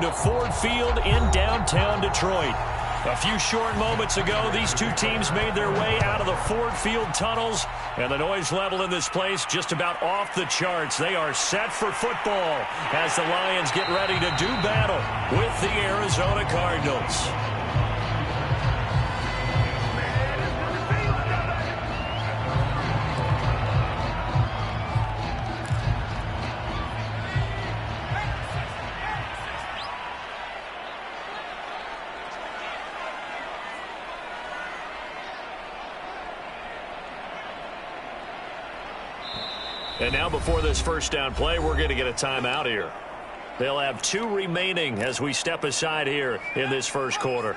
to Ford Field in downtown Detroit. A few short moments ago, these two teams made their way out of the Ford Field tunnels, and the noise level in this place just about off the charts. They are set for football as the Lions get ready to do battle with the Arizona Cardinals. And now before this first down play, we're going to get a timeout here. They'll have 2 remaining as we step aside here in this first quarter.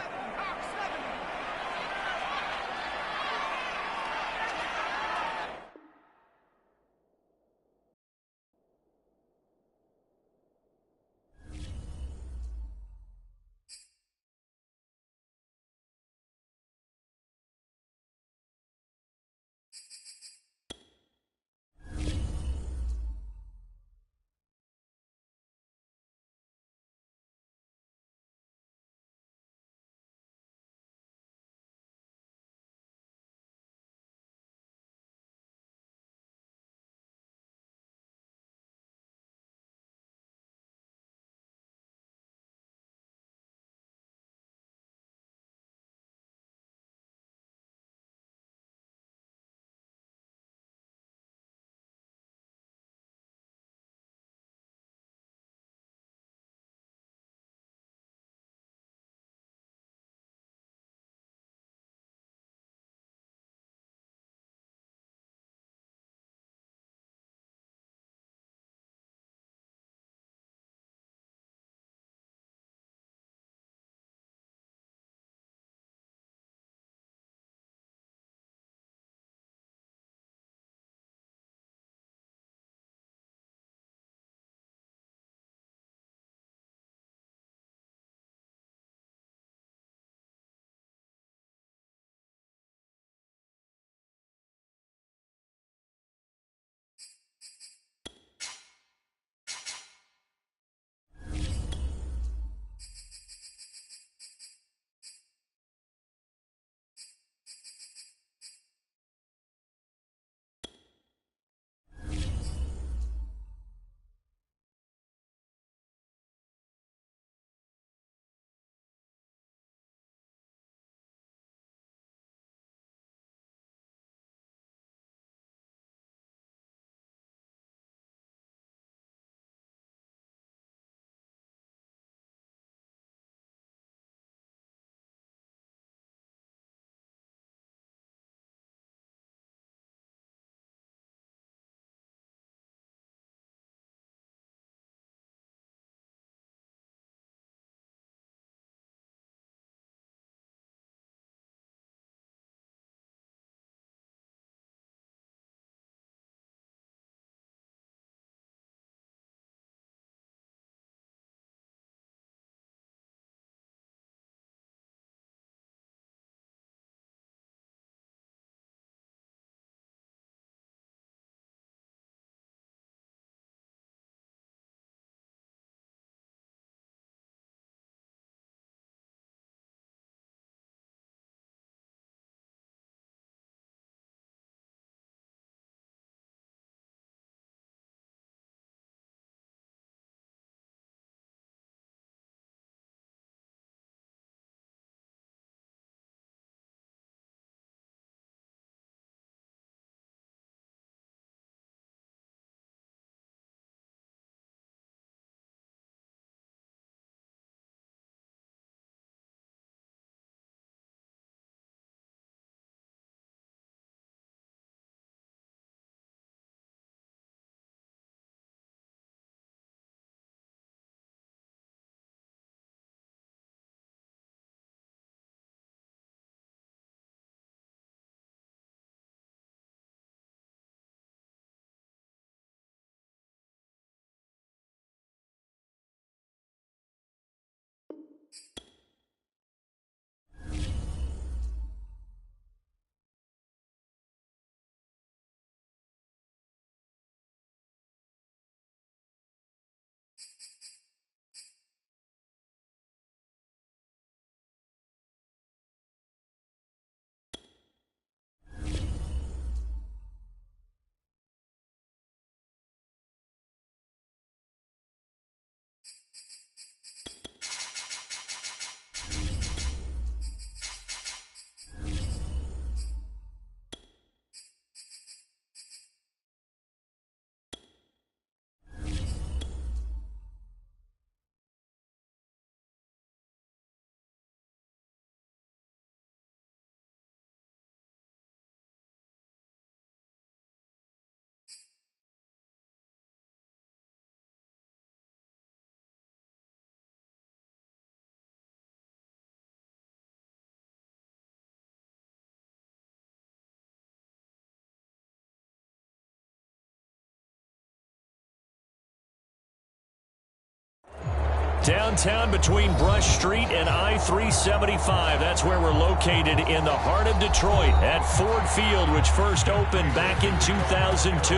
Downtown between Brush Street and I-375. That's where we're located in the heart of Detroit at Ford Field, which first opened back in 2002.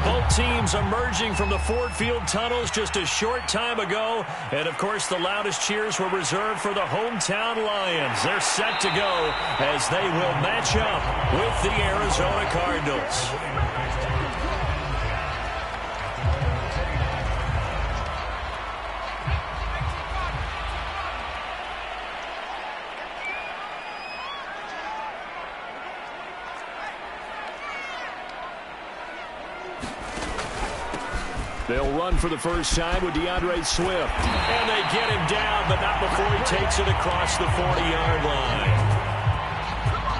Both teams emerging from the Ford Field tunnels just a short time ago. And, of course, the loudest cheers were reserved for the hometown Lions. They're set to go as they will match up with the Arizona Cardinals. They'll run for the first time with DeAndre Swift. And they get him down, but not before he takes it across the 40-yard line.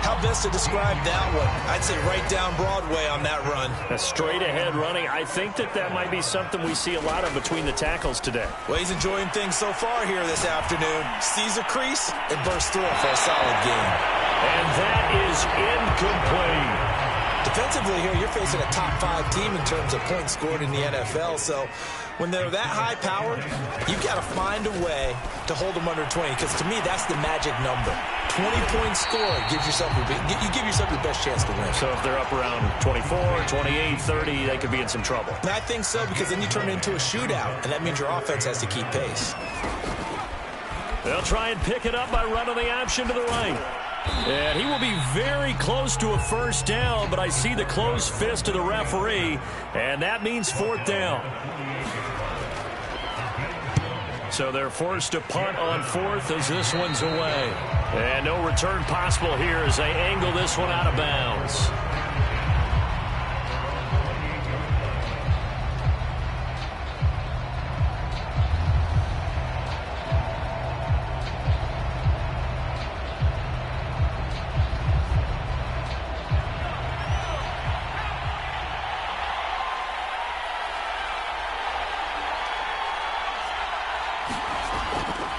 How best to describe that one? I'd say right down Broadway on that run. A straight-ahead running. I think that might be something we see a lot of between the tackles today. Well, he's enjoying things so far here this afternoon. Sees a crease and bursts through it for a solid game. And that is incomplete. Defensively here, you're facing a top-5 team in terms of points scored in the NFL. So when they're that high-powered, you've got to find a way to hold them under 20. Because to me, that's the magic number. 20 points scored gives yourself you give yourself your best chance to win. So if they're up around 24, 28, 30, they could be in some trouble. And I think so, because then you turn it into a shootout, and that means your offense has to keep pace. They'll try and pick it up by running the option to the right. And he will be very close to a first down, but I see the closed fist of the referee, and that means fourth down. So they're forced to punt on fourth as this one's away. And no return possible here as they angle this one out of bounds.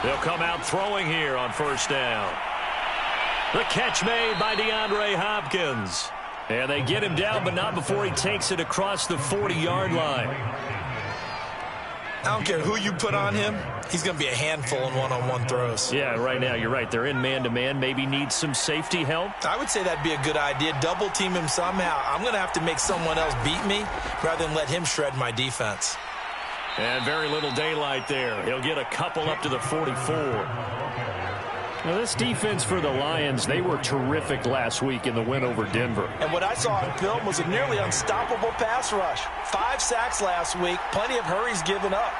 They'll come out throwing here on first down. The catch made by DeAndre Hopkins. And they get him down, but not before he takes it across the 40-yard line. I don't care who you put on him. He's going to be a handful in one-on-one throws. Yeah, right now, you're right. They're in man-to-man. Maybe need some safety help. I would say that'd be a good idea. Double team him somehow. I'm going to have to make someone else beat me rather than let him shred my defense. And very little daylight there. He'll get a couple up to the 44. Now, this defense for the Lions, they were terrific last week in the win over Denver. And what I saw on film was a nearly unstoppable pass rush. 5 sacks last week, plenty of hurries given up.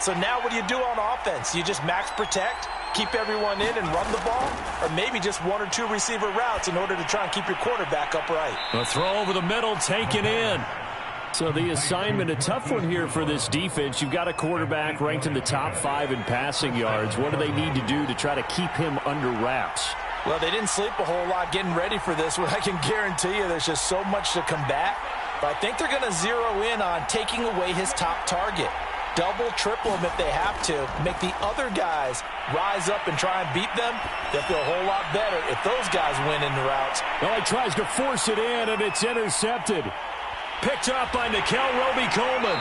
So now what do you do on offense? You just max protect, keep everyone in and run the ball? Or maybe just 1 or 2 receiver routes in order to try and keep your quarterback upright? A throw over the middle, taken in. So the assignment, a tough one here for this defense. You've got a quarterback ranked in the top 5 in passing yards. What do they need to do to try to keep him under wraps? Well, they didn't sleep a whole lot getting ready for this one. I can guarantee you there's just so much to combat. But I think they're going to zero in on taking away his top target. Double, triple him if they have to. Make the other guys rise up and try and beat them. They'll feel a whole lot better if those guys win in the routes. Well, he tries to force it in, and it's intercepted. Picked up by Nickel Roby-Coleman.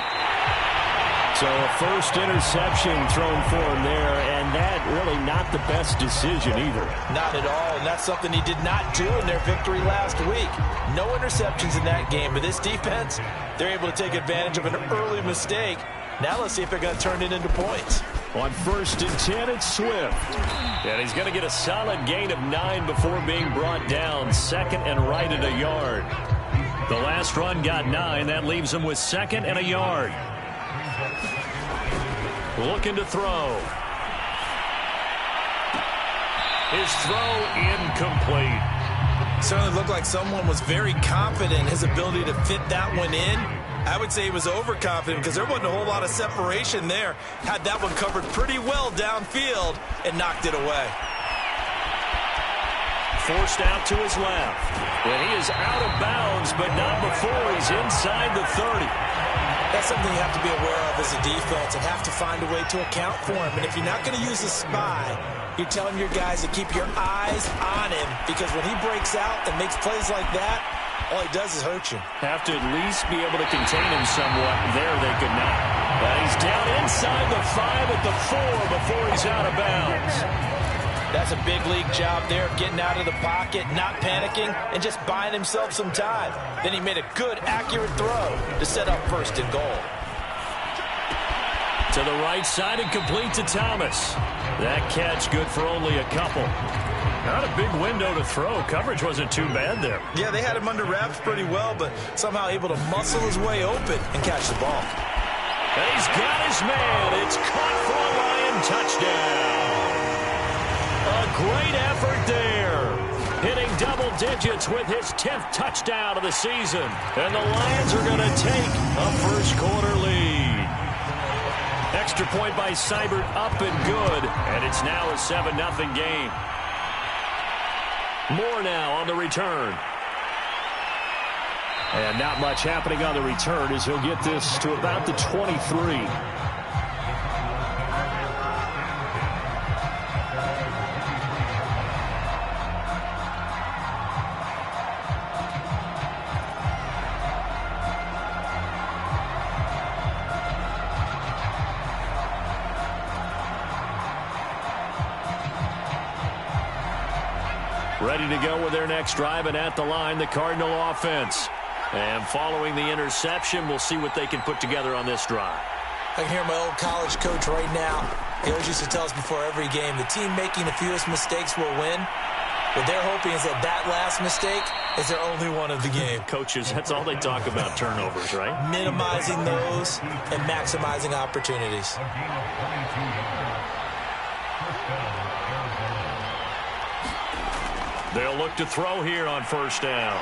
So a first interception thrown for him there, and that really not the best decision either. Not at all, and that's something he did not do in their victory last week. No interceptions in that game, but this defense, they're able to take advantage of an early mistake. Now let's see if they're going to turn it into points. On 1st and 10, it's Swift. And he's going to get a solid gain of 9 before being brought down. Second and right at a yard. The last run got 9. That leaves him with 2nd and a yard. Looking to throw. His throw incomplete. Certainly looked like someone was very confident in his ability to fit that one in. I would say he was overconfident because there wasn't a whole lot of separation there. Had that one covered pretty well downfield and knocked it away. Forced out to his left. And he is out of bounds, but not before he's inside the 30. That's something you have to be aware of as a defense and have to find a way to account for him. And if you're not going to use a spy, you're telling your guys to keep your eyes on him, because when he breaks out and makes plays like that, all he does is hurt you. Have to at least be able to contain him somewhat. There they could not. He's down inside the 5 at the 4 before he's out of bounds. That's a big league job there, getting out of the pocket, not panicking, and just buying himself some time. Then he made a good, accurate throw to set up first and goal. To the right side and complete to Thomas. That catch good for only a couple. Not a big window to throw. Coverage wasn't too bad there. Yeah, they had him under wraps pretty well, but somehow able to muscle his way open and catch the ball. And he's got his man. It's caught for a Lion touchdown. A great effort there. Hitting double digits with his 10th touchdown of the season. And the Lions are going to take a first quarter lead. Extra point by Seibert up and good. And it's now a 7-0 game. Moore now on the return. And not much happening on the return as he'll get this to about the 23. Ready to go with their next drive, and at the line, the Cardinal offense. And following the interception, we'll see what they can put together on this drive. I can hear my old college coach right now. He always used to tell us before every game, the team making the fewest mistakes will win. What they're hoping is that that last mistake is their only one of the game. Coaches, that's all they talk about, turnovers, right? Minimizing those and maximizing opportunities. They'll look to throw here on first down.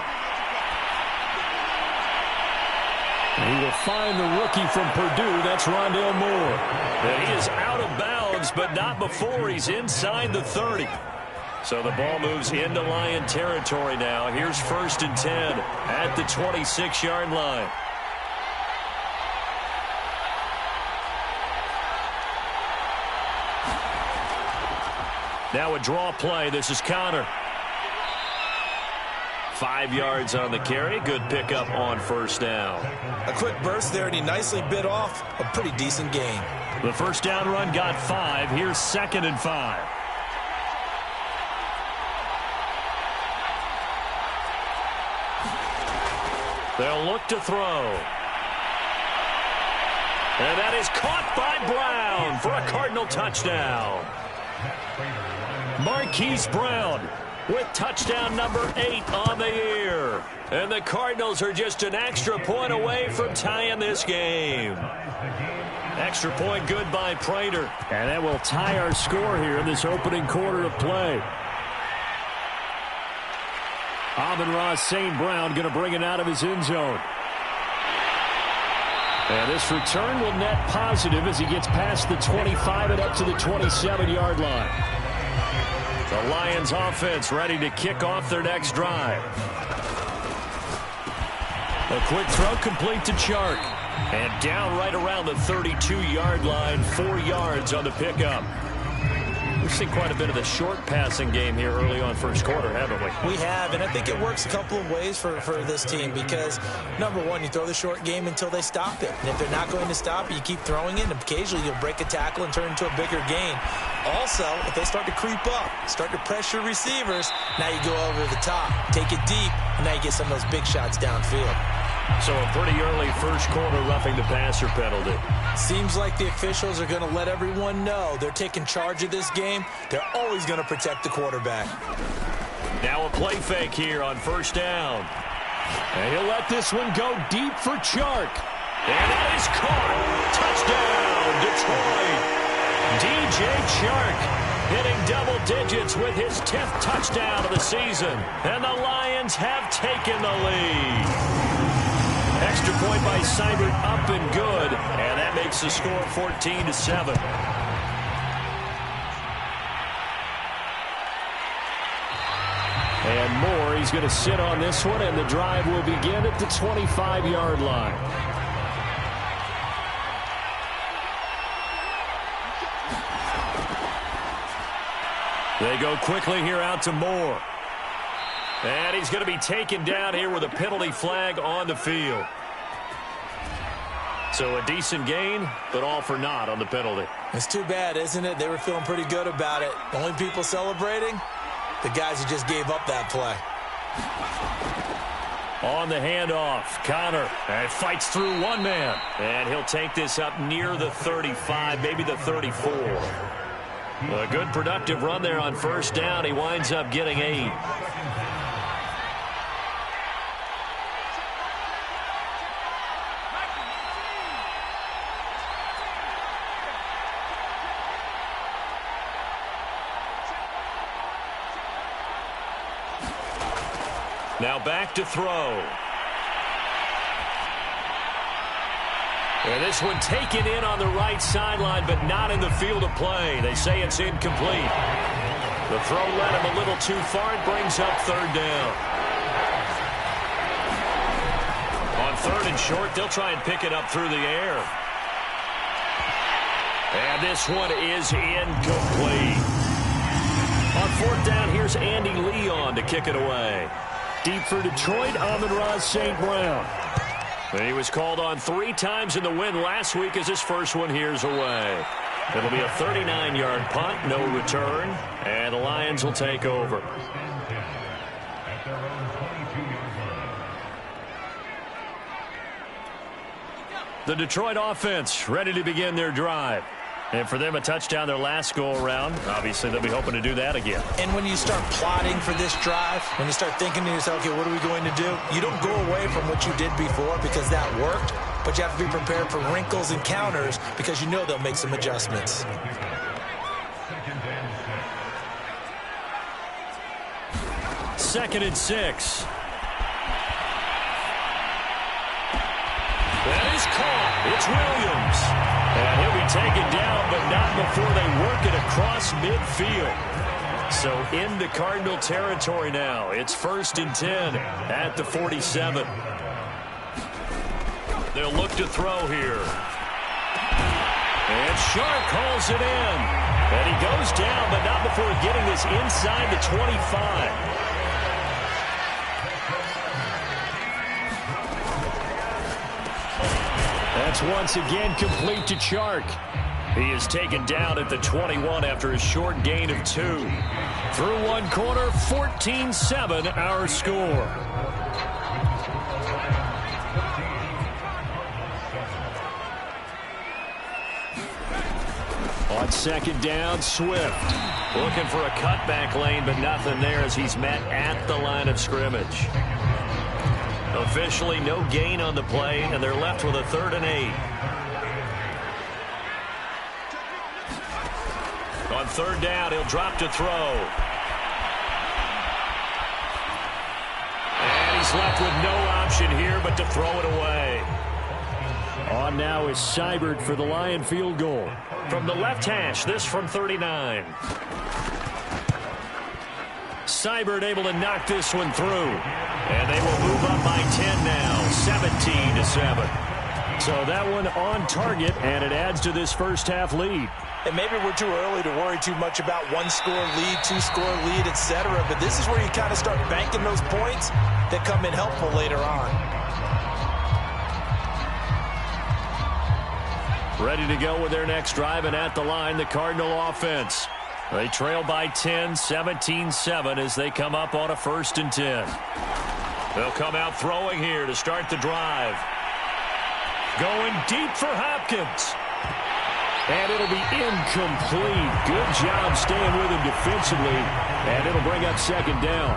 And he will find the rookie from Purdue. That's Rondale Moore. And he is out of bounds, but not before he's inside the 30. So the ball moves into Lion territory now. Here's first and 10 at the 26-yard line. Now a draw play. This is Connor. 5 yards on the carry. Good pickup on first down. A quick burst there, and he nicely bit off a pretty decent gain. The first down run got 5. Here's 2nd and 5. They'll look to throw. And that is caught by Brown for a Cardinal touchdown. Marquise Brown with touchdown number 8 on the year. And the Cardinals are just an extra point away from tying this game. Extra point good by Prater. And that will tie our score here in this opening quarter of play. Amon-Ra St. Brown going to bring it out of his end zone. And this return will net positive as he gets past the 25 and up to the 27-yard line. The Lions offense ready to kick off their next drive. A quick throw complete to Chark. And down right around the 32-yard line, 4 yards on the pickup. We've seen quite a bit of the short passing game here early on first quarter, haven't we? We have, and I think it works a couple of ways for this team because, number one, you throw the short game until they stop it. And if they're not going to stop it, you keep throwing it, and occasionally you'll break a tackle and turn it into a bigger gain. Also, if they start to creep up, start to pressure receivers, now you go over the top, take it deep, and now you get some of those big shots downfield. So a pretty early first quarter roughing the passer penalty. Seems like the officials are going to let everyone know they're taking charge of this game. They're always going to protect the quarterback. Now a play fake here on first down. And he'll let this one go deep for Chark. And that is caught. Touchdown, Detroit. DJ Chark hitting double digits with his 10th touchdown of the season. And the Lions have taken the lead. Extra point by Seibert up and good. And that makes the score 14-7. And Moore, he's going to sit on this one, and the drive will begin at the 25-yard line. They go quickly here out to Moore. And he's going to be taken down here with a penalty flag on the field. So a decent gain, but all for naught on the penalty. It's too bad, isn't it? They were feeling pretty good about it. The only people celebrating, the guys who just gave up that play. On the handoff, Connor fights through one man. And he'll take this up near the 35, maybe the 34. A good productive run there on first down. He winds up getting 8. Now back to throw. And this one taken in on the right sideline, but not in the field of play. They say it's incomplete. The throw led him a little too far. It brings up third down. On third and short, they'll try and pick it up through the air. And this one is incomplete. On fourth down, here's Andy Leon to kick it away. Deep for Detroit, Amon-Ra St. Brown. And he was called on 3 times in the win last week as his first one here's away. It'll be a 39-yard punt, no return, and the Lions will take over. The Detroit offense ready to begin their drive. And for them, a touchdown their last go-around. Obviously, they'll be hoping to do that again. And when you start plotting for this drive, when you start thinking to yourself, okay, what are we going to do? You don't go away from what you did before because that worked, but you have to be prepared for wrinkles and counters because you know they'll make some adjustments. Second and 6. That is caught. It's Williams. And he'll be taken down, but not before they work it across midfield. So into Cardinal territory now. It's 1st and 10 at the 47. They'll look to throw here. And Sharp calls it in. And he goes down, but not before getting this inside the 25. That's once again complete to Chark. He is taken down at the 21 after a short gain of 2. Through one quarter, 14-7 our score. On second down, Swift. Looking for a cutback lane, but nothing there as he's met at the line of scrimmage. Officially no gain on the play, and they're left with a 3rd and 8. On third down, he'll drop to throw. And he's left with no option here but to throw it away. On now is Seibert for the Lion field goal. From the left hash, this from 39. Seibert able to knock this one through. And they will move up by 10 now, 17-7. So that one on target, and it adds to this first half lead. And maybe we're too early to worry too much about 1-score lead, 2-score lead, etc. But this is where you kind of start banking those points that come in helpful later on. Ready to go with their next drive, and at the line, the Cardinal offense. They trail by 10, 17-7 as they come up on a 1st and 10. They'll come out throwing here to start the drive. Going deep for Hopkins. And it'll be incomplete. Good job staying with him defensively. And it'll bring up second down.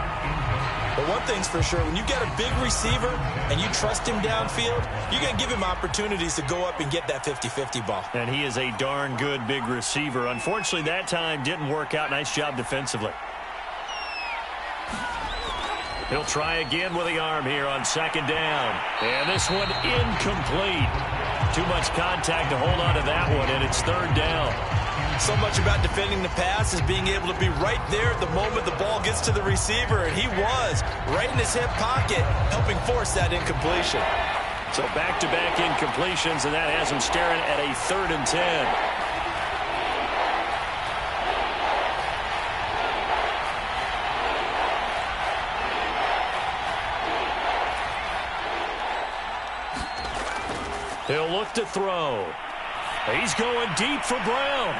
But one thing's for sure, when you get a big receiver and you trust him downfield, you're going to give him opportunities to go up and get that 50-50 ball. And he is a darn good big receiver. Unfortunately, that time didn't work out. Nice job defensively. He'll try again with the arm here on second down. And this one incomplete. Too much contact to hold on to that one, and it's third down. So much about defending the pass is being able to be right there at the moment the ball gets to the receiver, and he was right in his hip pocket, helping force that incompletion. So back-to-back incompletions, and that has him staring at a 3rd and 10. He'll look to throw. He's going deep for Brown.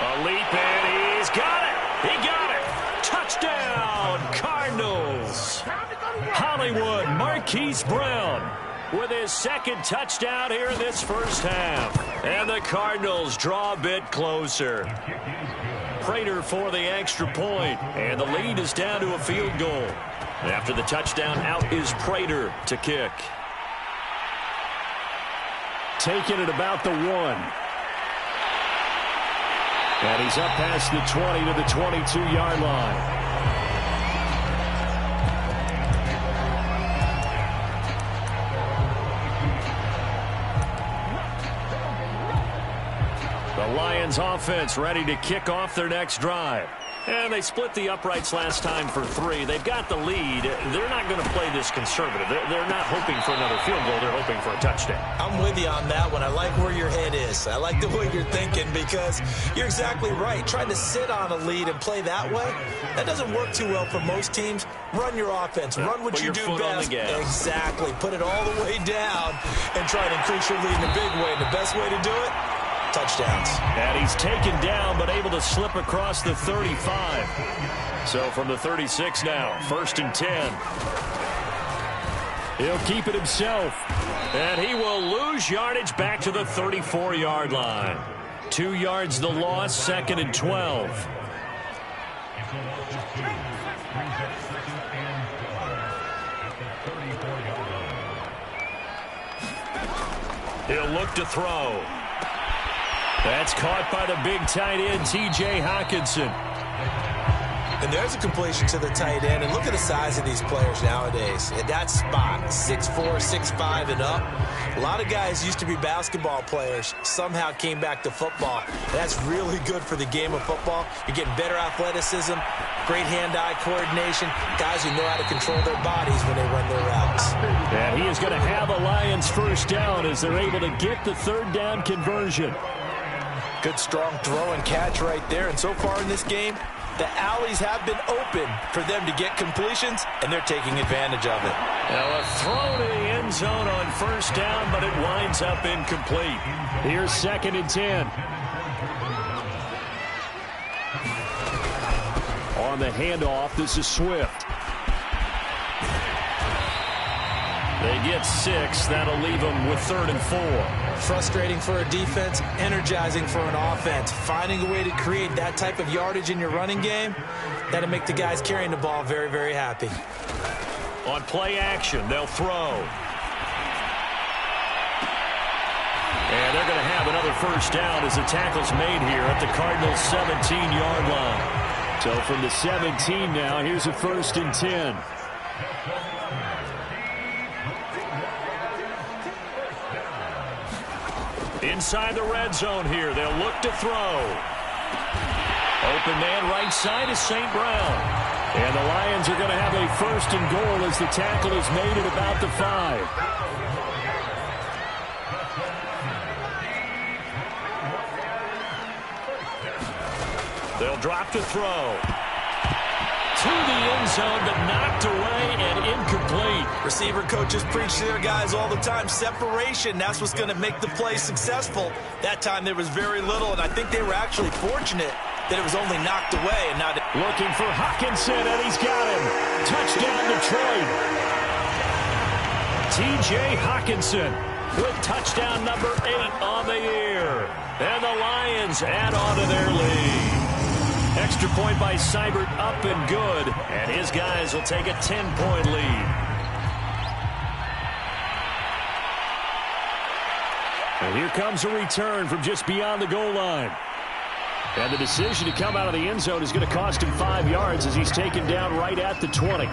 A leap, and he's got it. He got it. Touchdown, Cardinals. Hollywood Marquise Brown with his second touchdown here in this first half. And the Cardinals draw a bit closer. Prater for the extra point, and the lead is down to a field goal. After the touchdown, out is Prater to kick. Taking it about the 1. And he's up past the 20 to the 22-yard line. The Lions offense ready to kick off their next drive. And they split the uprights last time for 3. They've got the lead. They're not going to play this conservative. They're not hoping for another field goal. They're hoping for a touchdown. I'm with you on that one. I like where your head is. I like the way you're thinking because you're exactly right. Trying to sit on a lead and play that way, that doesn't work too well for most teams. Run your offense. Run what you do best. Exactly. Put it all the way down and try to increase your lead in a big way. And the best way to do it, touchdowns. And he's taken down but able to slip across the 35. So from the 36 now, 1st and 10. He'll keep it himself. And he will lose yardage back to the 34-yard line. 2 yards the loss, 2nd and 12. He'll look to throw. That's caught by the big tight end, T.J. Hockenson. And there's a completion to the tight end. And look at the size of these players nowadays. At that spot, 6'4", 6'5", and up. A lot of guys used to be basketball players, somehow came back to football. That's really good for the game of football. You're getting better athleticism, great hand-eye coordination, guys who know how to control their bodies when they run their routes. And he is going to have a Lions first down as they're able to get the 3rd down conversion. Good, strong throw and catch right there. And so far in this game, the alleys have been open for them to get completions, and they're taking advantage of it. Now a throw to the end zone on first down, but it winds up incomplete. Here's 2nd and 10. On the handoff, this is Swift. They get 6. That'll leave them with 3rd and 4. Frustrating for a defense, energizing for an offense. Finding a way to create that type of yardage in your running game, that'll make the guys carrying the ball very, very happy. On play action, they'll throw. And they're going to have another first down as the tackle's made here at the Cardinals' 17-yard line. So from the 17 now, here's a 1st and 10. Inside the red zone here. They'll look to throw. Open man right side is St. Brown. And the Lions are going to have a 1st and goal as the tackle is made at about the 5. They'll drop to throw. To the end zone, but knocked away and incomplete. Receiver coaches preach to their guys all the time. Separation, that's what's going to make the play successful. That time there was very little, and I think they were actually fortunate that it was only knocked away. And not looking for Hockenson, and he's got him. Touchdown, Detroit. T.J. Hockenson with touchdown number 8 on the year. And the Lions add on to their lead. Extra point by Seibert, up and good. And his guys will take a 10-point lead. And here comes a return from just beyond the goal line. And the decision to come out of the end zone is going to cost him 5 yards as he's taken down right at the 20.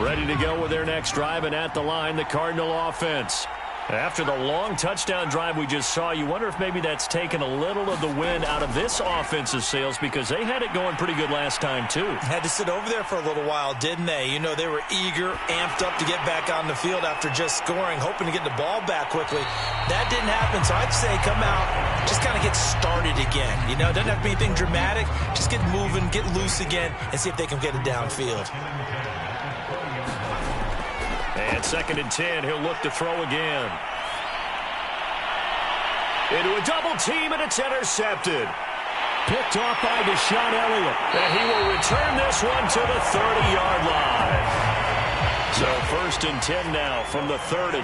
Ready to go with their next drive, and at the line, the Cardinal offense. After the long touchdown drive we just saw, you wonder if maybe that's taken a little of the wind out of this offensive sails, because they had it going pretty good last time too. Had to sit over there for a little while, didn't they? You know, they were eager, amped up to get back on the field after just scoring, hoping to get the ball back quickly. That didn't happen, so I'd say come out, just kind of get started again. You know, it doesn't have to be anything dramatic. Just get moving, get loose again, and see if they can get it downfield. And 2nd and 10, he'll look to throw again. Into a double team, and it's intercepted. Picked off by Deshaun Elliott. And he will return this one to the 30-yard line. So 1st and 10 now from the 30.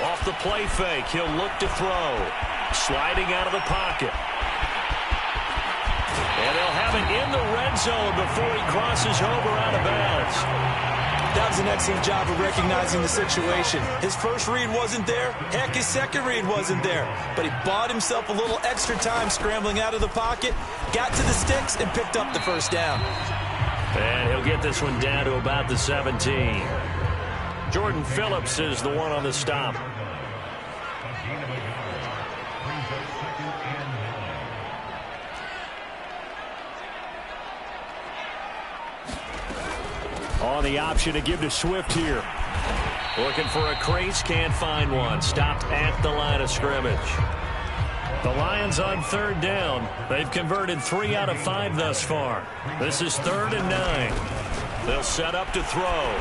Off the play fake, he'll look to throw. Sliding out of the pocket. And they'll have it in the red zone before he crosses over out of bounds. That was an excellent job of recognizing the situation. His first read wasn't there. Heck, his second read wasn't there. But he bought himself a little extra time scrambling out of the pocket, got to the sticks, and picked up the first down. And he'll get this one down to about the 17. Jordan Phillips is the one on the stop. On the option to give to Swift here. Looking for a crease, can't find one. Stopped at the line of scrimmage. The Lions on 3rd down. They've converted 3 out of 5 thus far. This is 3rd and 9. They'll set up to throw.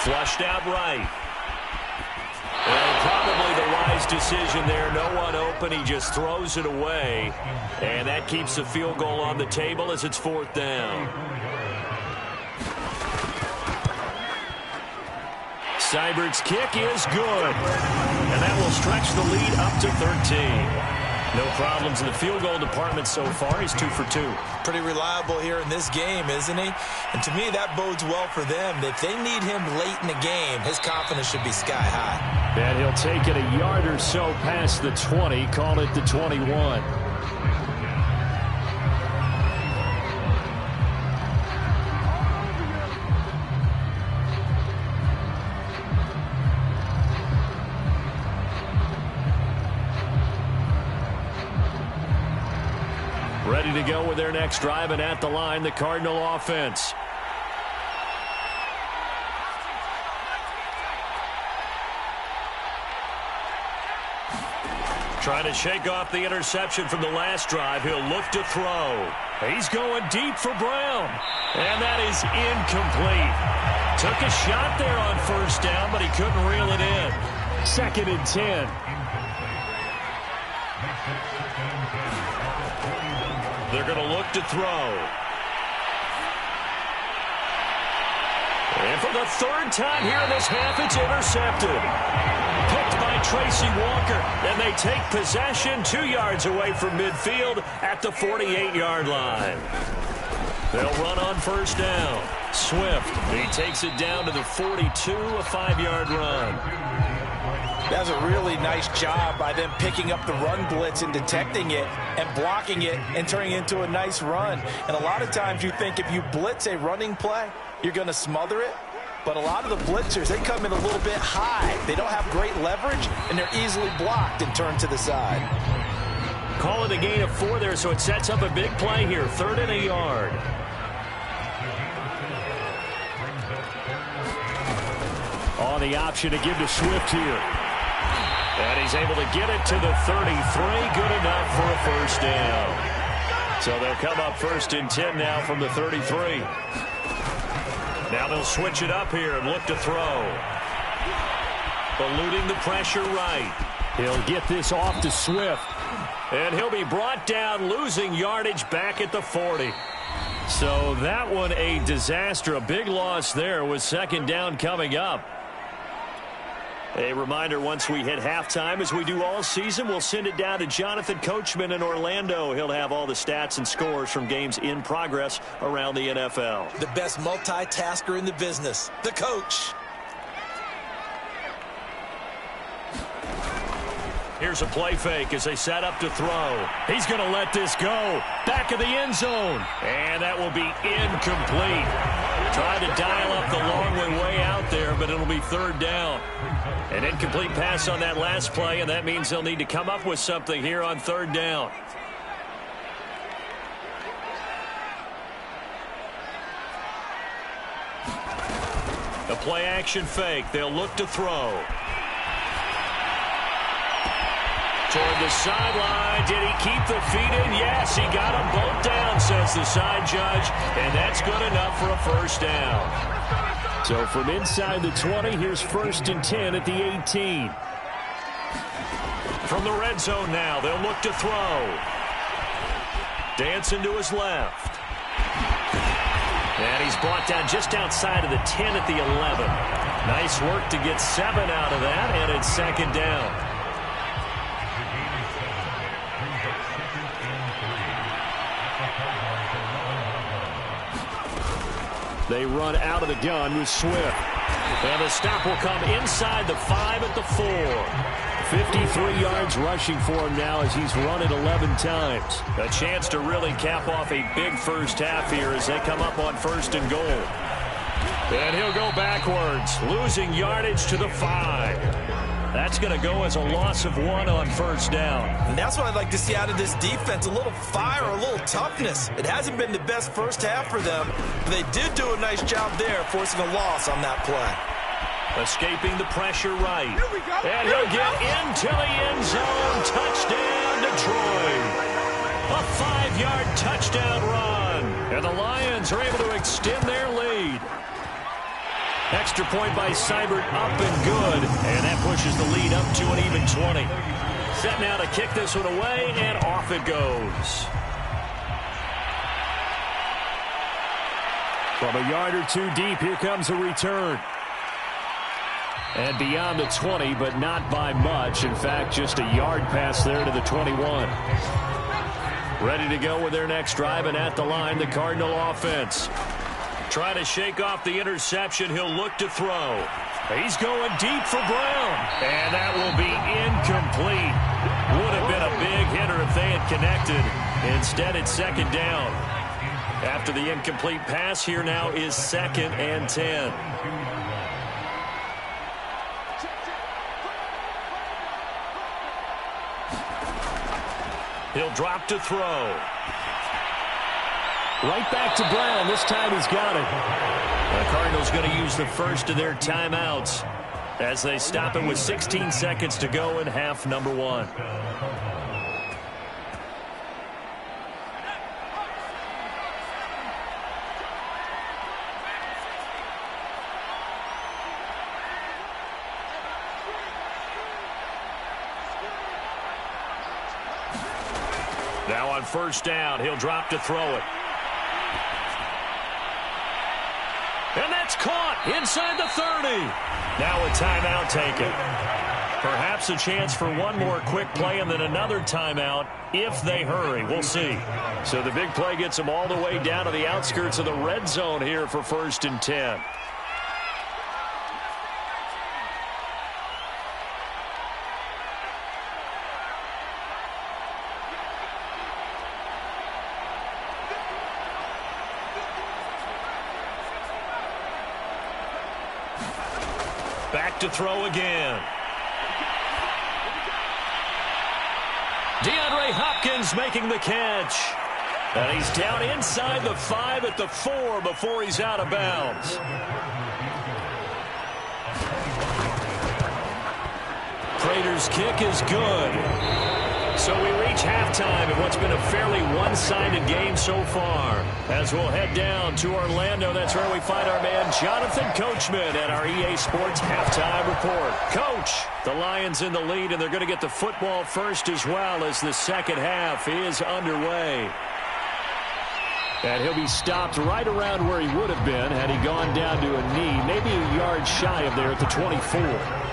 Flushed out right. And probably the wise decision there. No one open. He just throws it away. And that keeps the field goal on the table as it's 4th down. Seibert's kick is good. And that will stretch the lead up to 13. No problems in the field goal department so far. He's 2 for 2. Pretty reliable here in this game, isn't he? And to me, that bodes well for them. If they need him late in the game, his confidence should be sky high. And he'll take it a yard or so past the 20. Call it the 21. Ready to go with their next drive, and at the line, the Cardinal offense. Trying to shake off the interception from the last drive. He'll look to throw. He's going deep for Brown. And that is incomplete. Took a shot there on 1st down, but he couldn't reel it in. 2nd and 10. They're going to look to throw. And for the 3rd time here in this half, it's intercepted. Picked by Tracy Walker. And they take possession 2 yards away from midfield at the 48-yard line. They'll run on 1st down. Swift, he takes it down to the 42, a 5-yard run. That was a really nice job by them picking up the run blitz and detecting it and blocking it and turning it into a nice run. And a lot of times you think if you blitz a running play, you're going to smother it. But a lot of the blitzers, they come in a little bit high. They don't have great leverage, and they're easily blocked and turned to the side. Call it a gain of 4 there, so it sets up a big play here. 3rd and a yard. On the option to give to Swift here. And he's able to get it to the 33. Good enough for a 1st down. So they'll come up 1st and 10 now from the 33. Now they'll switch it up here and look to throw. Eluding the pressure right. He'll get this off to Swift. And he'll be brought down, losing yardage back at the 40. So that one a disaster. A big loss there with 2nd down coming up. A reminder, once we hit halftime, as we do all season, we'll send it down to Jonathan Coachman in Orlando. He'll have all the stats and scores from games in progress around the NFL. The best multitasker in the business, the coach. Here's a play fake as they set up to throw. He's going to let this go. Back of the end zone. And that will be incomplete. Trying to dial up the long way out but it'll be third down. An incomplete pass on that last play, and that means they'll need to come up with something here on third down. The play action fake. They'll look to throw. Toward the sideline. Did he keep the feet in? Yes, he got them both down, says the side judge, and that's good enough for a first down. So from inside the 20, here's 1st and 10 at the 18. From the red zone now, they'll look to throw. Dancing to his left. And he's brought down just outside of the 10 at the 11. Nice work to get 7 out of that, and it's second down. They run out of the gun with Swift. And the stop will come inside the 5 at the 4. 53 yards rushing for him now as he's run it 11 times. A chance to really cap off a big first half here as they come up on 1st and goal. And he'll go backwards, losing yardage to the 5. That's going to go as a loss of 1 on first down. And that's what I'd like to see out of this defense, a little fire, a little toughness. It hasn't been the best first half for them, but they did do a nice job there, forcing a loss on that play. Escaping the pressure right. And he'll get into the end zone. Touchdown, Detroit. A 5-yard touchdown run. And the Lions are able to extend their lead. Extra point by Seibert, up and good. And that pushes the lead up to an even 20. Set now to kick this one away, and off it goes. From a yard or two deep, here comes a return. And beyond the 20, but not by much. In fact, just a yard pass there to the 21. Ready to go with their next drive, and at the line, the Cardinal offense. Trying to shake off the interception. He'll look to throw. He's going deep for Brown. And that will be incomplete. Would have been a big hitter if they had connected. Instead, it's second down. After the incomplete pass, here now is 2nd and 10. He'll drop to throw. Right back to Brown. This time he's got it. The Cardinals going to use the first of their timeouts as they stop it with 16 seconds to go in half number 1. Now on first down, he'll drop to throw it. And that's caught inside the 30. Now a timeout taken. Perhaps a chance for one more quick play and then another timeout if they hurry. We'll see. So the big play gets them all the way down to the outskirts of the red zone here for 1st and 10. Back to throw again. DeAndre Hopkins making the catch. And he's down inside the 5 at the 4 before he's out of bounds. Prater's kick is good. So we reach halftime in what's been a fairly one-sided game so far. As we'll head down to Orlando, that's where we find our man Jonathan Coachman at our EA Sports Halftime Report. Coach, the Lions in the lead, and they're going to get the football first as well as the second half is underway. And he'll be stopped right around where he would have been had he gone down to a knee, maybe a yard shy of there at the 24.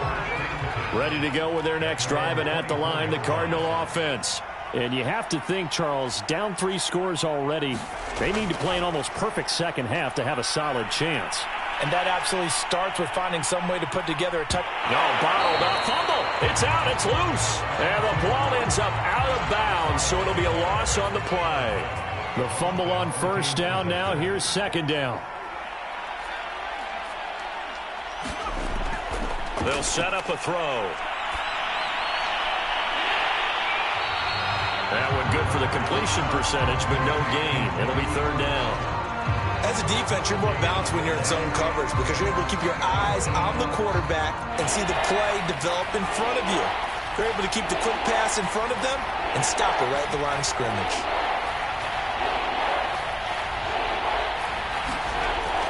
Ready to go with their next drive, and at the line, the Cardinal offense. And you have to think, Charles, down 3 scores already. They need to play an almost perfect second half to have a solid chance. And that absolutely starts with finding some way to put together a touch. No, bottled up, fumble. It's out, it's loose. And the ball ends up out of bounds, so it'll be a loss on the play. The fumble on first down now. Here's second down. They'll set up a throw. That one good for the completion percentage, but no gain. It'll be third down. As a defense, you're more balanced when you're in zone coverage because you're able to keep your eyes on the quarterback and see the play develop in front of you. You're able to keep the quick pass in front of them and stop it right at the line of scrimmage.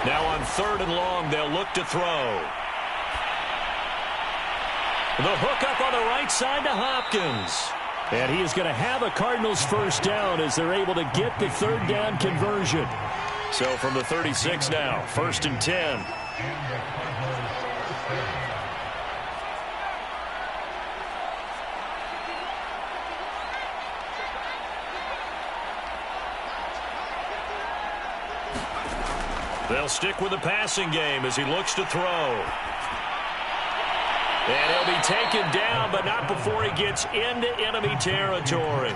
Now on third and long, they'll look to throw. The hook up on the right side to Hopkins. And he is going to have a Cardinals first down as they're able to get the third down conversion. So from the 36 now, 1st and 10. They'll stick with the passing game as he looks to throw. And he'll be taken down, but not before he gets into enemy territory.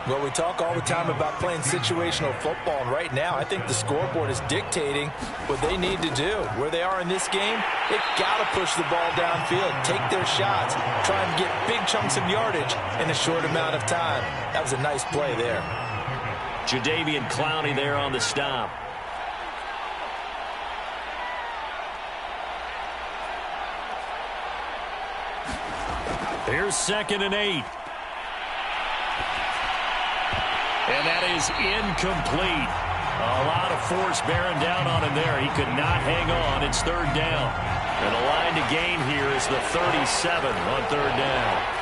Well, we talk all the time about playing situational football, and right now I think the scoreboard is dictating what they need to do. Where they are in this game, they've got to push the ball downfield, take their shots, try and get big chunks of yardage in a short amount of time. That was a nice play there. Jadeveon Clowney there on the stop. Here's 2nd and 8. And that is incomplete. A lot of force bearing down on him there. He could not hang on. It's third down. And the line to gain here is the 37 on third down.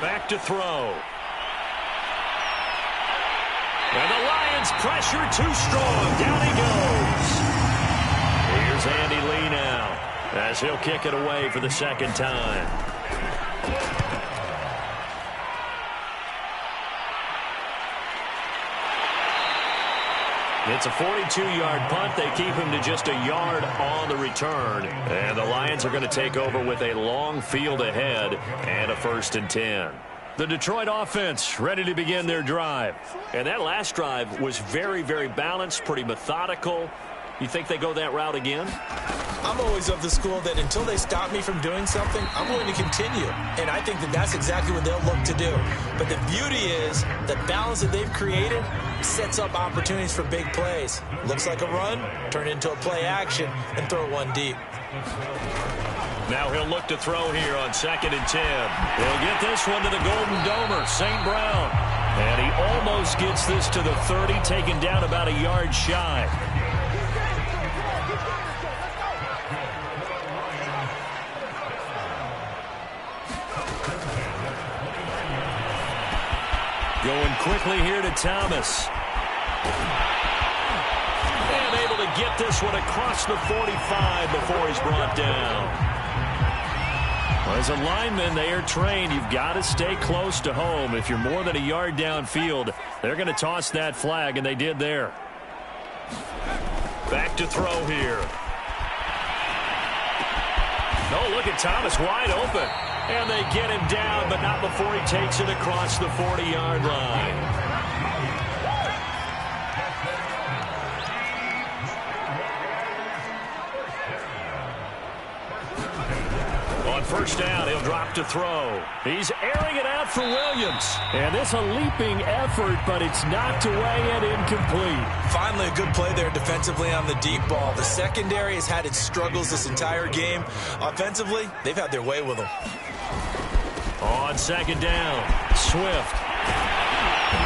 Back to throw. And the Lions pressure too strong. Down he goes. Here's Andy Lee now as he'll kick it away for the second time. It's a 42-yard punt. They keep him to just a yard on the return. And the Lions are going to take over with a long field ahead and a 1st and 10. The Detroit offense ready to begin their drive. And that last drive was very, very balanced, pretty methodical. You think they go that route again? I'm always of the school that until they stop me from doing something, I'm going to continue. And I think that that's exactly what they'll look to do. But the beauty is the balance that they've created sets up opportunities for big plays. Looks like a run, turn it into a play action, and throw one deep. Now he'll look to throw here on 2nd and 10. He'll get this one to the Golden Domer, St. Brown. And he almost gets this to the 30, taken down about a yard shy. Going quickly here to Thomas. And able to get this one across the 45 before he's brought down. Well, as a lineman, they are trained. You've got to stay close to home. If you're more than a yard downfield, they're going to toss that flag, and they did there. Back to throw here. Oh, look at Thomas wide open. And they get him down, but not before he takes it across the 40-yard line. On first down, he'll drop to throw. He's airing it out for Williams. And it's a leaping effort, but it's knocked away and incomplete. Finally, a good play there defensively on the deep ball. The secondary has had its struggles this entire game. Offensively, they've had their way with them. On second down, Swift.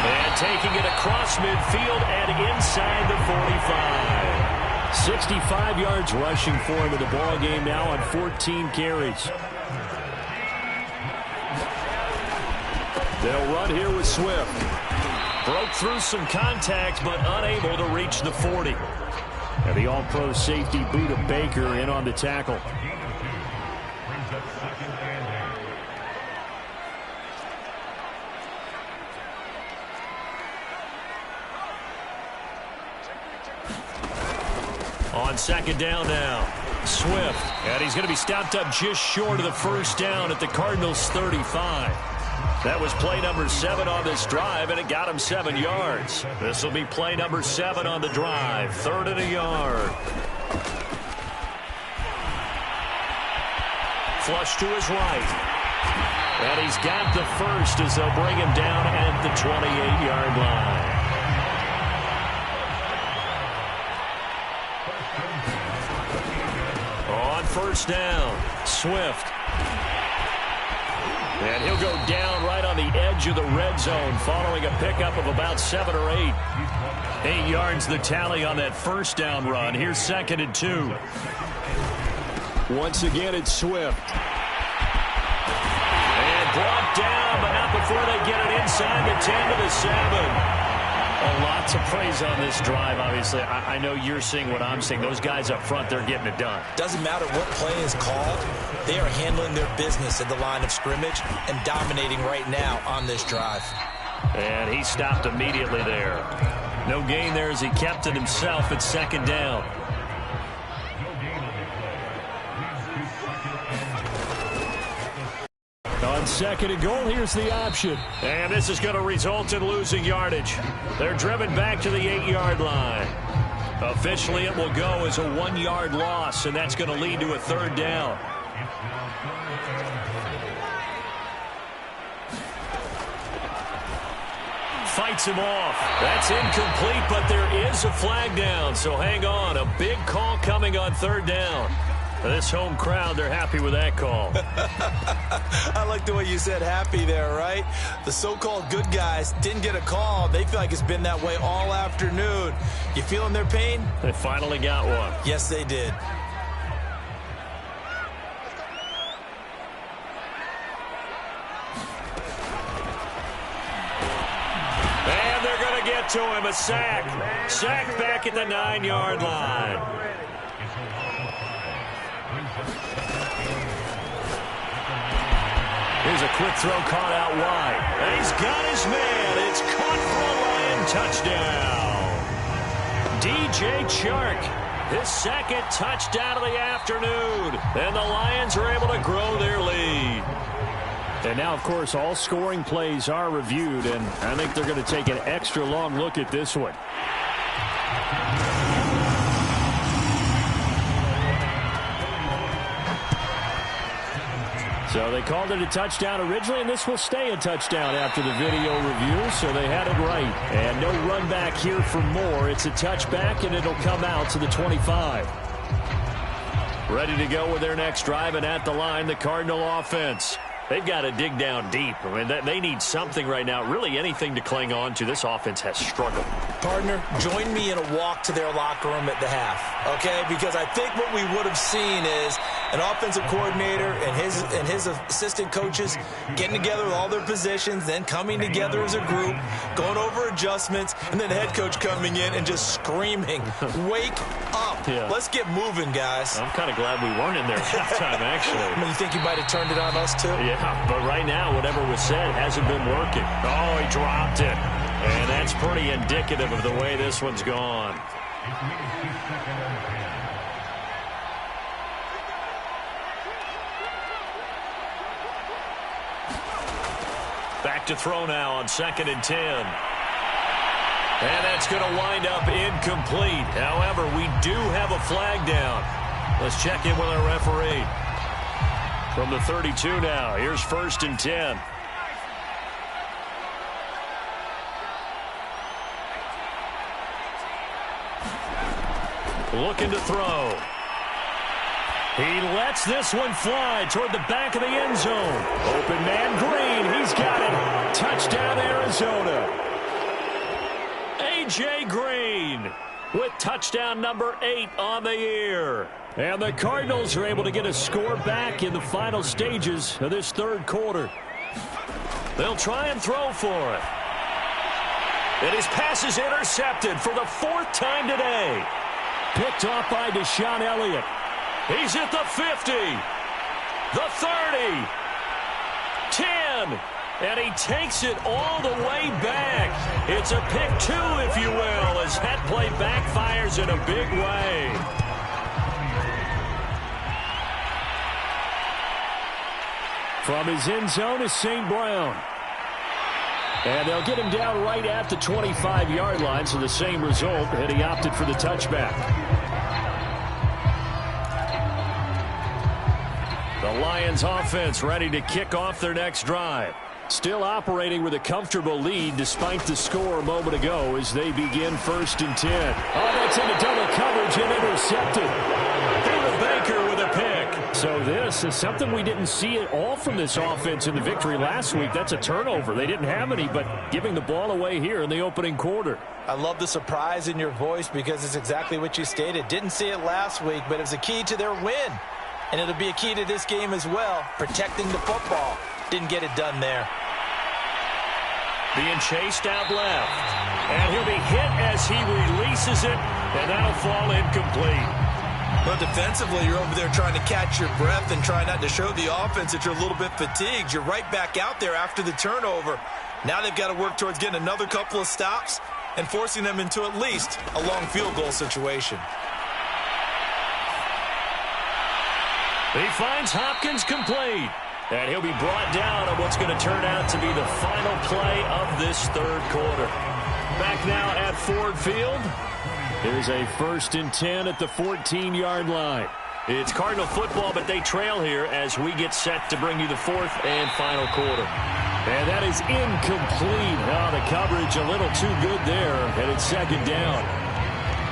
And taking it across midfield and inside the 45. 65 yards rushing for him in the ball game now on 14 carries. They'll run here with Swift. Broke through some contact, but unable to reach the 40. And the all-pro safety Buda Baker in on the tackle. On second down now, Swift. And he's going to be stopped up just short of the first down at the Cardinals' 35. That was play number 7 on this drive, and it got him 7 yards. This will be play number 7 on the drive. 3rd and a yard. Flush to his right. And he's got the first as they'll bring him down at the 28-yard line. On first down, Swift. And he'll go down right on the edge of the red zone following a pickup of about 7 or 8. 8 yards the tally on that first down run. Here's 2nd and 2. Once again, it's Swift. And brought down, but not before they get it inside the 10 to the 7. Lots of praise on this drive, obviously. I know you're seeing what I'm seeing. Those guys up front, they're getting it done. Doesn't matter what play is called. They are handling their business at the line of scrimmage and dominating right now on this drive. And he stopped immediately there. No gain there as he kept it himself at 2nd down. On 2nd and goal, here's the option. And this is going to result in losing yardage. They're driven back to the 8-yard line. Officially, it will go as a 1-yard loss, and that's going to lead to a 3rd down. Fights him off. That's incomplete, but there is a flag down, so hang on. A big call coming on 3rd down. This home crowd, they're happy with that call. I like the way you said happy there, right? The so-called good guys didn't get a call. They feel like it's been that way all afternoon. You feeling their pain? They finally got one. Yes, they did. And they're going to get to him. A sack. Sack back at the 9-yard line. Here's a quick throw caught out wide. And he's got his man. It's caught for a Lion touchdown. DJ Chark, his 2nd touchdown of the afternoon. And the Lions are able to grow their lead. And now, of course, all scoring plays are reviewed, and I think they're going to take an extra long look at this one. So they called it a touchdown originally, and this will stay a touchdown after the video review, so they had it right. And no run back here for more. It's a touchback, and it'll come out to the 25. Ready to go with their next drive, and at the line, the Cardinal offense. They've got to dig down deep. I mean, they need something right now, really anything to cling on to. This offense has struggled. Partner, join me in a walk to their locker room at the half, okay? Because I think what we would have seen is an offensive coordinator and his assistant coaches getting together with all their positions, then coming together as a group, going over adjustments, and then the head coach coming in and just screaming, wake up. Yeah. Let's get moving, guys. I'm kind of glad we weren't in there at halftime, actually. I mean, you think you might have turned it on us, too? Yeah, but right now, whatever was said hasn't been working. Oh, he dropped it. And that's pretty indicative of the way this one's gone. Back to throw now on 2nd and 10. And that's going to wind up incomplete. However, we do have a flag down. Let's check in with our referee. From the 32 now, here's 1st and 10. Looking to throw. He lets this one fly toward the back of the end zone. Open man Green, he's got it. Touchdown Arizona. A.J. Green with touchdown number 8 on the year. And the Cardinals are able to get a score back in the final stages of this 3rd quarter. They'll try and throw for it. And his pass is intercepted for the 4th time today. Picked off by Deshaun Elliott. He's at the 50, the 30, 10, and he takes it all the way back. It's a pick 2, if you will, as that play backfires in a big way. From his end zone is St. Brown. And they'll get him down right at the 25-yard line, so the same result, and he opted for the touchback. The Lions offense ready to kick off their next drive. Still operating with a comfortable lead despite the score a moment ago as they begin 1st and 10. Oh, that's into double coverage and intercepted. David Baker with a pick. So this is something we didn't see at all from this offense in the victory last week. That's a turnover. They didn't have any, but giving the ball away here in the opening quarter. I love the surprise in your voice because it's exactly what you stated. Didn't see it last week, but it was a key to their win. And it'll be a key to this game as well, protecting the football. Didn't get it done there. Being chased out left. And he'll be hit as he releases it, and that'll fall incomplete. But defensively, you're over there trying to catch your breath and try not to show the offense that you're a little bit fatigued. You're right back out there after the turnover. Now they've got to work towards getting another couple of stops and forcing them into at least a long field goal situation. He finds Hopkins complete. And he'll be brought down on what's going to turn out to be the final play of this third quarter. Back now at Ford Field. Here's a 1st and 10 at the 14-yard line. It's Cardinal football, but they trail here as we get set to bring you the 4th and final quarter. And that is incomplete. Oh, the coverage a little too good there, and it's 2nd down.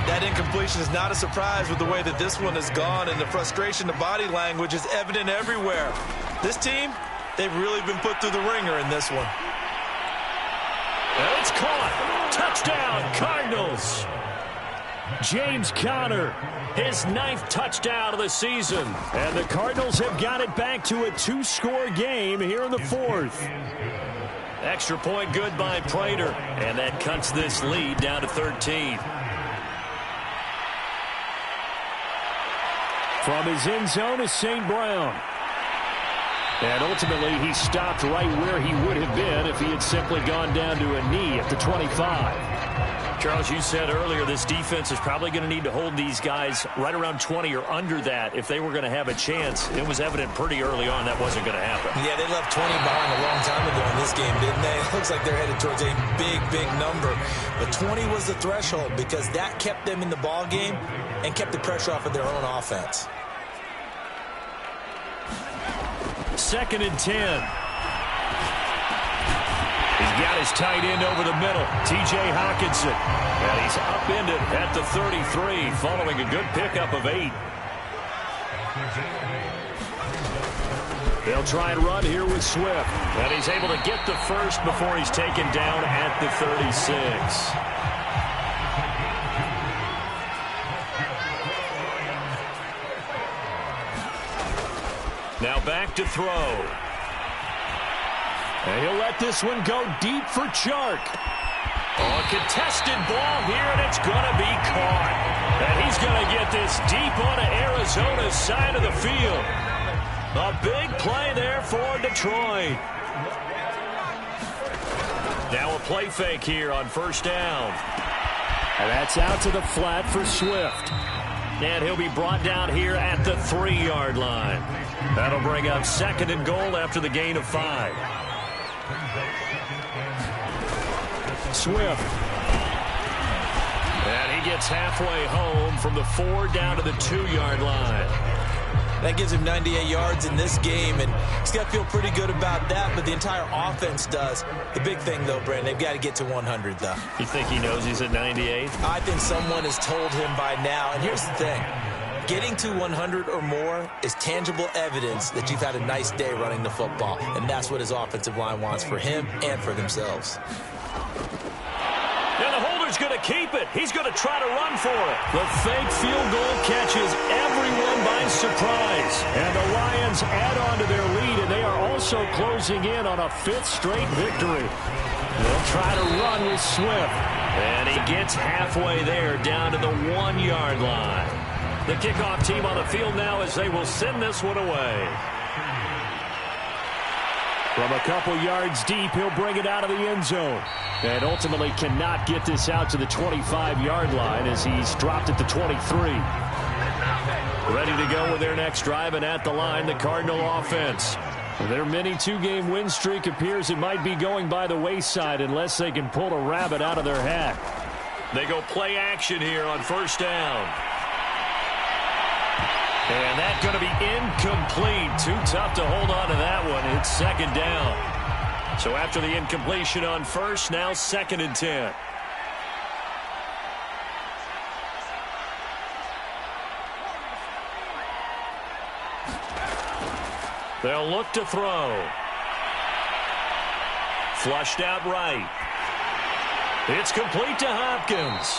That incompletion is not a surprise with the way that this one has gone, and the frustration, the body language is evident everywhere. This team, they've really been put through the ringer in this one. And it's caught. Touchdown, Cardinals. James Conner, his 9th touchdown of the season. And the Cardinals have got it back to a 2-score game here in the 4th. Extra point good by Prater, and that cuts this lead down to 13. From his end zone is St. Brown. And ultimately, he stopped right where he would have been if he had simply gone down to a knee at the 25. Charles, you said earlier this defense is probably going to need to hold these guys right around 20 or under that if they were going to have a chance. It was evident pretty early on that wasn't going to happen. Yeah, they left 20 behind a long time ago in this game, didn't they? It looks like they're headed towards a big, big number. But 20 was the threshold because that kept them in the ball game and kept the pressure off of their own offense. 2nd and 10. He's got his tight end over the middle, T.J. Hockenson. And he's upended at the 33 following a good pickup of 8. They'll try and run here with Swift. And he's able to get the first before he's taken down at the 36. Now back to throw. And he'll let this one go deep for Chark. Oh, a contested ball here, and it's going to be caught. And he's going to get this deep onto Arizona's side of the field. A big play there for Detroit. Now a play fake here on 1st down. And that's out to the flat for Swift. And he'll be brought down here at the 3-yard line. That'll bring up 2nd and goal after the gain of 5. Swift. And he gets halfway home from the 4 down to the 2-yard line. That gives him 98 yards in this game, and he's got to feel pretty good about that, but the entire offense does. The big thing, though, Brandon, they've got to get to 100, though. You think he knows he's at 98? I think someone has told him by now, and here's the thing. Getting to 100 or more is tangible evidence that you've had a nice day running the football, and that's what his offensive line wants for him and for themselves. And the holder's going to keep it. He's going to try to run for it. The fake field goal catches everyone by surprise. And the Lions add on to their lead, and they are also closing in on a 5th straight victory. They'll try to run with Swift. And he gets halfway there down to the 1-yard line. The kickoff team on the field now as they will send this one away. From a couple yards deep, he'll bring it out of the end zone. And ultimately cannot get this out to the 25-yard line as he's dropped at the 23. Ready to go with their next drive, and at the line, the Cardinal offense. Their mini two-game win streak appears it might be going by the wayside unless they can pull a rabbit out of their hat. They go play action here on first down. And that's going to be incomplete. Too tough to hold on to that one. It's second down. So after the incompletion on first, now 2nd and 10. They'll look to throw. Flushed out right. It's complete to Hopkins.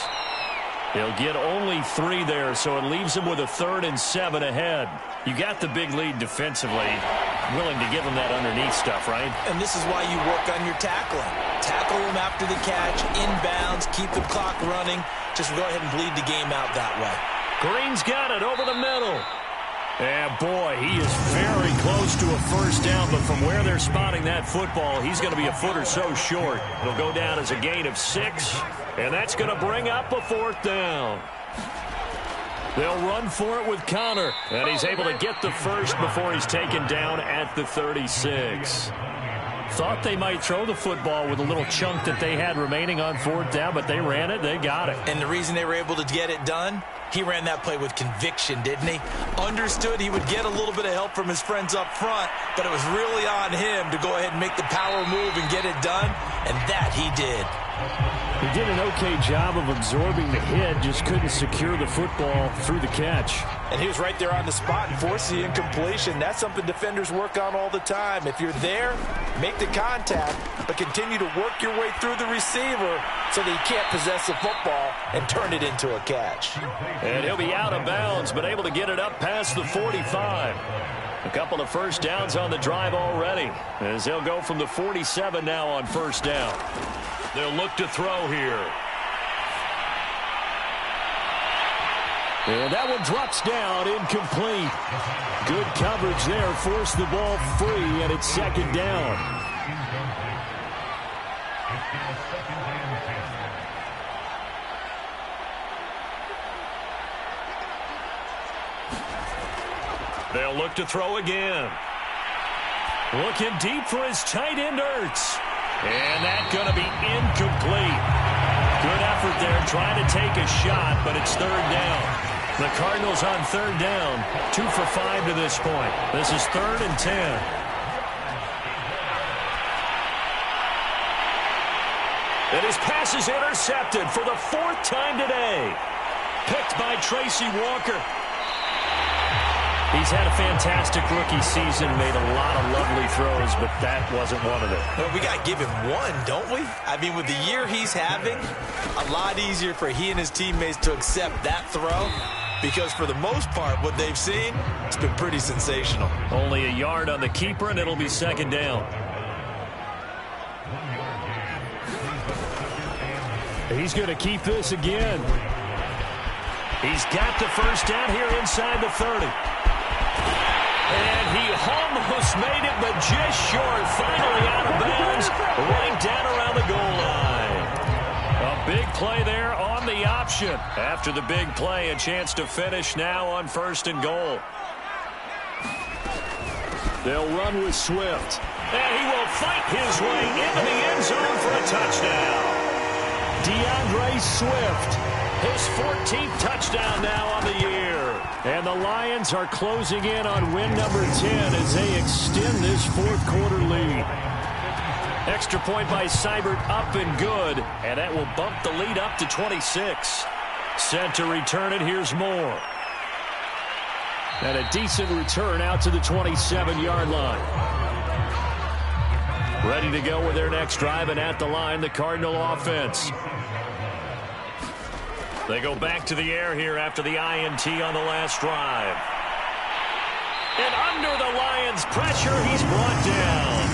He'll get only 3 there, so it leaves him with a 3rd and 7 ahead. You got the big lead defensively. Willing to give him that underneath stuff, right? And this is why you work on your tackling. Tackle him after the catch, inbounds, keep the clock running. Just go ahead and bleed the game out that way. Green's got it over the middle. And, boy, he is very close to a first down, but from where they're spotting that football, he's going to be a foot or so short. It'll go down as a gain of 6, and that's going to bring up a 4th down. They'll run for it with Connor, and he's able to get the first before he's taken down at the 36. Thought they might throw the football with a little chunk that they had remaining on 4th down, but they ran it, they got it. And the reason they were able to get it done, he ran that play with conviction, didn't he? Understood he would get a little bit of help from his friends up front, but it was really on him to go ahead and make the power move and get it done, and that he did. He did an okay job of absorbing the hit, just couldn't secure the football through the catch. And he was right there on the spot and forced the incompletion. That's something defenders work on all the time. If you're there, make the contact, but continue to work your way through the receiver so that he can't possess the football and turn it into a catch. And he'll be out of bounds, but able to get it up past the 45. A couple of first downs on the drive already, as they'll go from the 47 now on first down. They'll look to throw here. And that one drops down, incomplete. Good coverage there, forced the ball free, and it's second down. They'll look to throw again. Looking deep for his tight end, Ertz. And that's going to be incomplete. Good effort there trying to take a shot, but it's 3rd down. The Cardinals on 3rd down, 2 for 5 to this point. This is 3rd and 10. And his pass is intercepted for the 4th time today. Picked by Tracy Walker. He's had a fantastic rookie season, made a lot of lovely throws, but that wasn't one of them. Well, we got to give him one, don't we? I mean, with the year he's having, a lot easier for he and his teammates to accept that throw, because for the most part, what they've seen, it's been pretty sensational. Only a yard on the keeper, and it'll be second down. He's going to keep this again. He's got the first down here inside the 30. And he almost made it, but just short. Finally out of bounds, right down around the goal line. A big play there on the option. After the big play, a chance to finish now on 1st and goal. They'll run with Swift. And he will fight his way into the end zone for a touchdown. DeAndre Swift, his 14th touchdown now on the year. And the Lions are closing in on win number 10 as they extend this 4th quarter lead. Extra point by Seibert up and good, and that will bump the lead up to 26. Set to return it, here's Moore. And a decent return out to the 27-yard line. Ready to go with their next drive, and at the line, the Cardinal offense. They go back to the air here after the INT on the last drive. And under the Lions' pressure, he's brought down.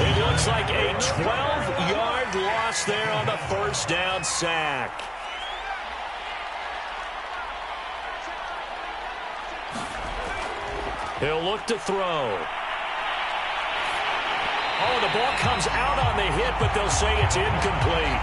It looks like a 12-yard loss there on the first down sack. He'll look to throw. Oh, the ball comes out on the hit, but they'll say it's incomplete.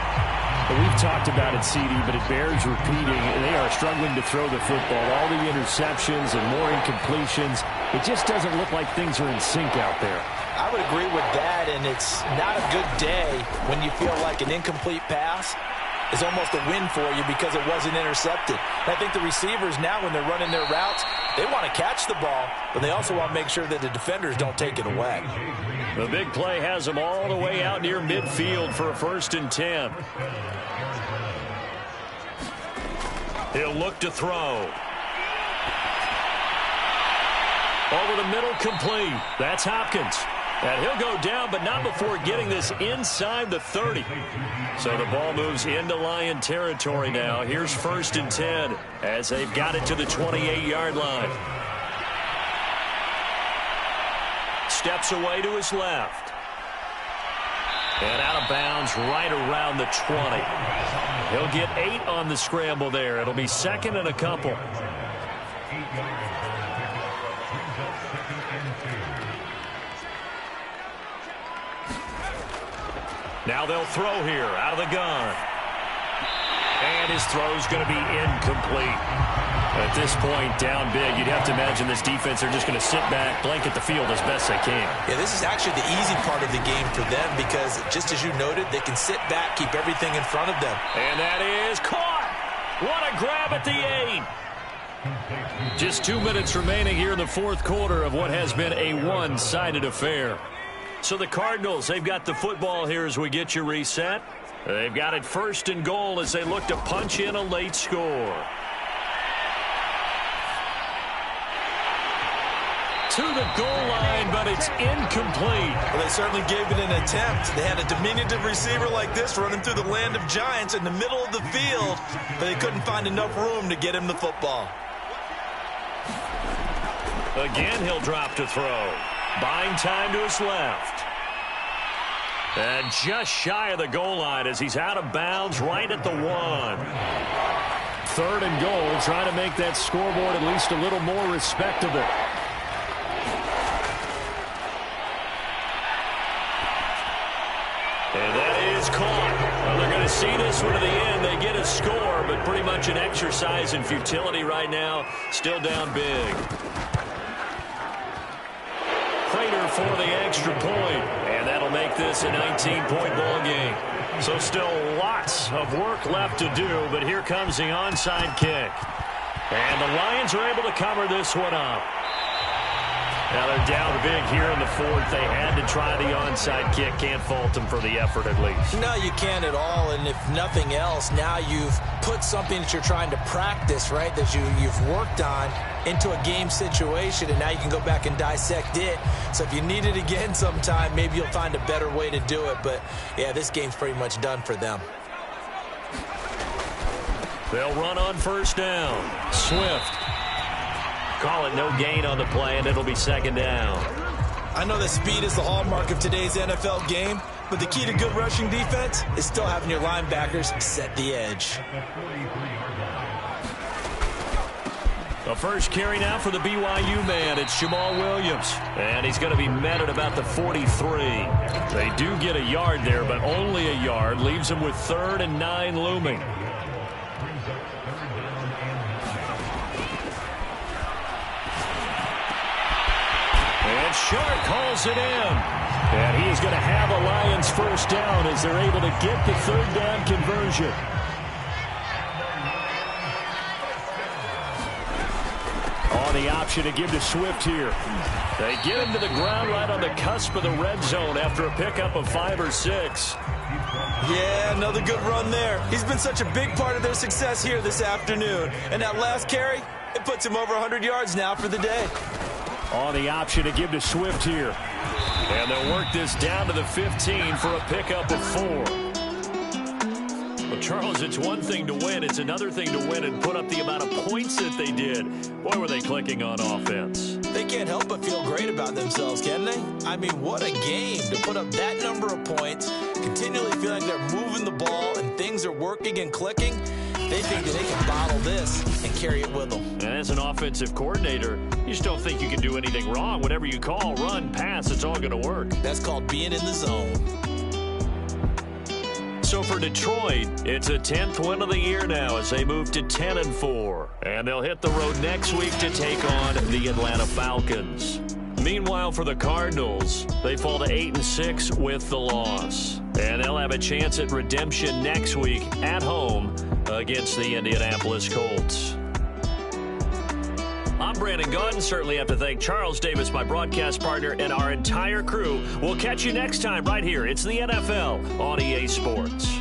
We've talked about it, CD, but it bears repeating. They are struggling to throw the football. All the interceptions and more incompletions. It just doesn't look like things are in sync out there. I would agree with that, and it's not a good day when you feel like an incomplete pass is almost a win for you because it wasn't intercepted. And I think the receivers now, when they're running their routes, they want to catch the ball, but they also want to make sure that the defenders don't take it away. The big play has them all the way out near midfield for a 1st and 10. He'll look to throw. Over the middle, complete. That's Hopkins. And he'll go down, but not before getting this inside the 30. So the ball moves into Lion territory now. Here's 1st and 10 as they've got it to the 28-yard line. Steps away to his left. And out of bounds right around the 20. He'll get 8 on the scramble there. It'll be 2nd and a couple. Now they'll throw here out of the gun. And his throw's going to be incomplete. At this point, down big, you'd have to imagine this defense are just going to sit back, blanket the field as best they can. Yeah, this is actually the easy part of the game for them because, just as you noted, they can sit back, keep everything in front of them. And that is caught. What a grab at the 8. Just 2 minutes remaining here in the 4th quarter of what has been a one-sided affair. So the Cardinals, they've got the football here as we get you reset. They've got it 1st and goal as they look to punch in a late score. To the goal line, but it's incomplete. Well, they certainly gave it an attempt. They had a diminutive receiver like this running through the land of giants in the middle of the field, but they couldn't find enough room to get him the football. Again, he'll drop to throw. Buying time to his left. And just shy of the goal line as he's out of bounds right at the 1. 3rd and goal, trying to make that scoreboard at least a little more respectable. And that is caught. Well, they're going to see this one to the end. They get a score, but pretty much an exercise in futility right now. Still down big. Prater for the extra point, and that'll make this a 19-point ball game. So still lots of work left to do, but here comes the onside kick. And the Lions are able to cover this one up. Now they're down big here in the 4th. They had to try the onside kick. Can't fault them for the effort at least. No, you can't at all. And if nothing else, now you've put something that you're trying to practice, right, that you've worked on into a game situation, and now you can go back and dissect it. So if you need it again sometime, maybe you'll find a better way to do it. But, yeah, this game's pretty much done for them. They'll run on 1st down. Swift. Call it no gain on the play, and it'll be 2nd down. I know that speed is the hallmark of today's NFL game, but the key to good rushing defense is still having your linebackers set the edge. The first carry now for the BYU man. It's Jamal Williams, and he's going to be met at about the 43. They do get a yard there, but only a yard. Leaves them with 3rd and 9 looming. And Sharp calls it in. And he is going to have a Lions 1st down as they're able to get the 3rd down conversion. On the option to give to Swift here. They get him to the ground right on the cusp of the red zone after a pickup of 5 or 6. Yeah, another good run there. He's been such a big part of their success here this afternoon. And that last carry, it puts him over 100 yards now for the day. On the option to give to Swift here. And they'll work this down to the 15 for a pickup of 4. Well, Charles, it's one thing to win. It's another thing to win and put up the amount of points that they did. Boy, were they clicking on offense. They can't help but feel great about themselves, can they? I mean, what a game to put up that number of points, continually feeling they're moving the ball and things are working and clicking. They think that they can bottle this and carry it with them. And as an offensive coordinator, you just don't think you can do anything wrong. Whatever you call, run, pass, it's all going to work. That's called being in the zone. So for Detroit, it's a 10th win of the year now as they move to 10-4. And they'll hit the road next week to take on the Atlanta Falcons. Meanwhile, for the Cardinals, they fall to 8-6 with the loss. And they'll have a chance at redemption next week at home against the Indianapolis Colts. I'm Brandon Gaudin. Certainly have to thank Charles Davis, my broadcast partner, and our entire crew. We'll catch you next time right here. It's the NFL on EA Sports.